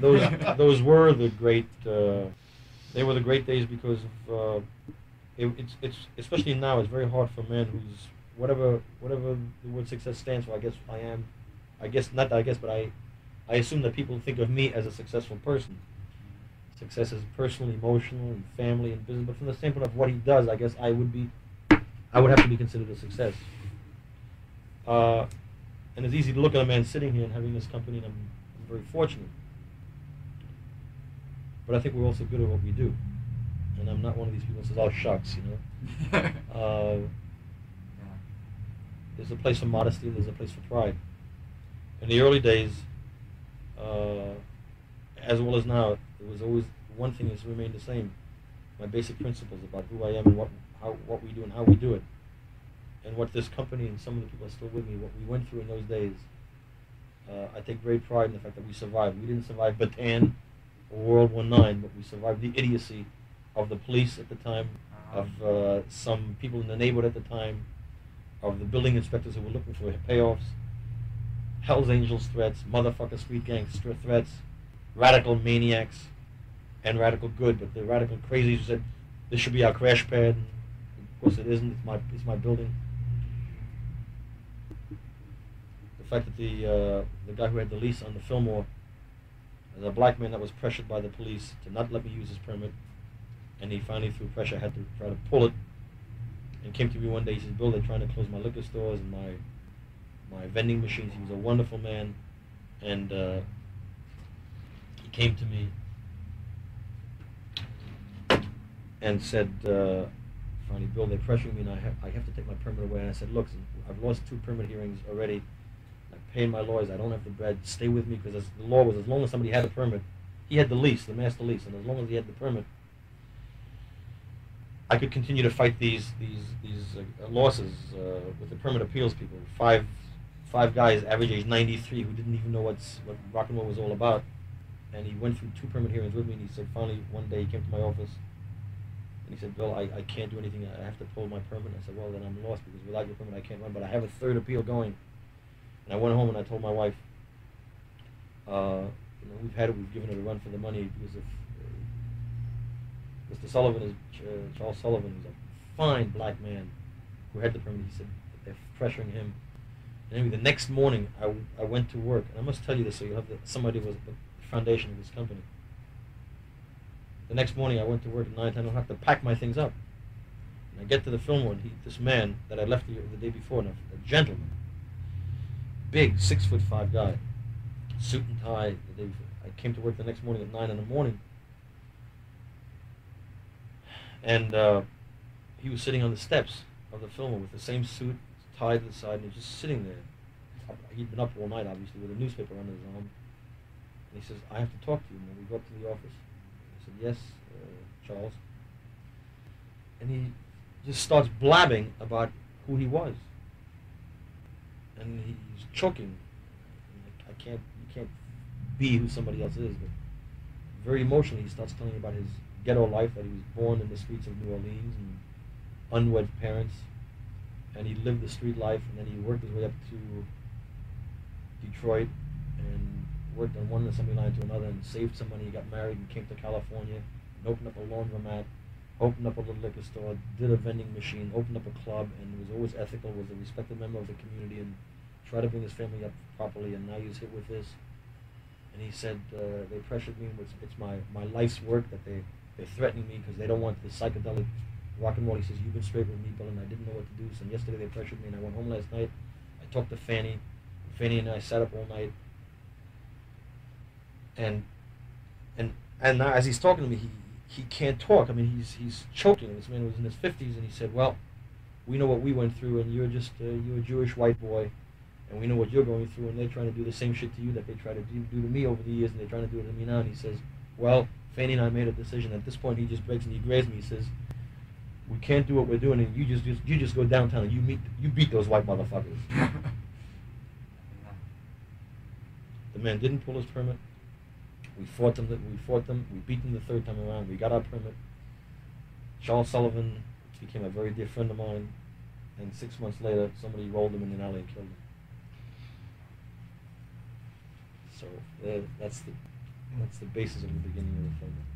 those were the great. They were the great days because of it's especially now. It's very hard for a man who's whatever the word success stands for. I guess I am. I guess not. I guess, but I assume that people think of me as a successful person. Success is personal, emotional, and family and business. But from the standpoint of what he does, I guess I would have to be considered a success. And it's easy to look at a man sitting here and having this company, and I'm very fortunate. But I think we're also good at what we do. And I'm not one of these people who says, "Oh, shucks," you know. There's a place for modesty, there's a place for pride. In the early days, as well as now, there was always one thing that's remained the same. My basic principles about who I am and what we do and how we do it. And what this company and some of the people are still with me, what we went through in those days, I take great pride in the fact that we survived. We didn't survive Bataan or World War IX, but we survived the idiocy of the police at the time, of some people in the neighborhood at the time, of the building inspectors who were looking for payoffs, Hell's Angels threats, motherfucker street gang threats, radical maniacs, and radical good, but the radical crazies who said, this should be our crash pad. Of course it isn't, it's my building. The fact that the guy who had the lease on the Fillmore, as a black man that was pressured by the police to not let me use his permit, and he finally, through pressure, had to try to pull it, and came to me one day. He said, "Bill, they're trying to close my liquor stores and my vending machines." He was a wonderful man, and he came to me and said, "Finally, Bill, they're pressuring me, and I have to take my permit away." And I said, "Look, I've lost 2 permit hearings already. I'm paying my lawyers. I don't have the bread. Stay with me, because the law was as long as somebody had a permit, he had the lease, the master lease, and as long as he had the permit, I could continue to fight these losses with the permit appeals people. Five guys, average age 93, who didn't even know what rock and roll was all about. And he went through 2 permit hearings with me, and he said, finally, one day he came to my office, and he said, "Bill, I can't do anything. I have to pull my permit." I said, "Well, then I'm lost, because without your permit I can't run, but I have a 3rd appeal going." And I went home and I told my wife, we've given it a run for the money, because if Mr. Sullivan is Charles Sullivan, who's a fine black man who had the permit. He said they're pressuring him. And anyway, the next morning I went to work, and I must tell you this so you'll have some idea of the foundation of this company. The next morning I went to work at 9, 10 o'clock to pack my things up. And I get to the Fillmore, and this man that I left the day before, a gentleman, big 6'5" guy, suit and tie. I came to work the next morning at 9 in the morning. And he was sitting on the steps of the Fillmore with the same suit, tied to the side, and he was just sitting there. He'd been up all night, obviously, with a newspaper under his arm. And he says, "I have to talk to you." And we go up to the office. I said, "Yes, Charles." And he just starts blabbing about who he was. And he's choking. You can't be who somebody else is. But very emotionally, he starts telling me about his ghetto life, that he was born in the streets of New Orleans and unwed parents, and he lived the street life, and then he worked his way up to Detroit and worked on one assembly line to another and saved some money. He got married and came to California and opened up a laundromat, opened up a little liquor store, did a vending machine, opened up a club, and was always ethical, was a respected member of the community, and tried to bring his family up properly. And now he's hit with this. And he said, they pressured me. It's my life's work that they're threatening me because they don't want the psychedelic rock and roll. He says, "You've been straight with me, Bill, and I didn't know what to do. So yesterday they pressured me, and I went home last night. I talked to Fanny. Fanny and I sat up all night. And now as he's talking to me, he can't talk. I mean, he's choking. This man was in his 50s, and he said, "Well, we know what we went through, and you're a Jewish white boy, and we know what you're going through, and they're trying to do the same shit to you that they try to do to me over the years, and they're trying to do it to me now." And he says, "Well, Fanny and I made a decision." At this point, he just breaks and he grabs me. He says, "We can't do what we're doing, and you just go downtown and you beat those white motherfuckers." The man didn't pull his permit. We fought them. We beat them the 3rd time around. We got our permit. Charles Sullivan became a very dear friend of mine, and 6 months later, somebody rolled him in an alley and killed him. So that's That's the basis of the beginning of the film.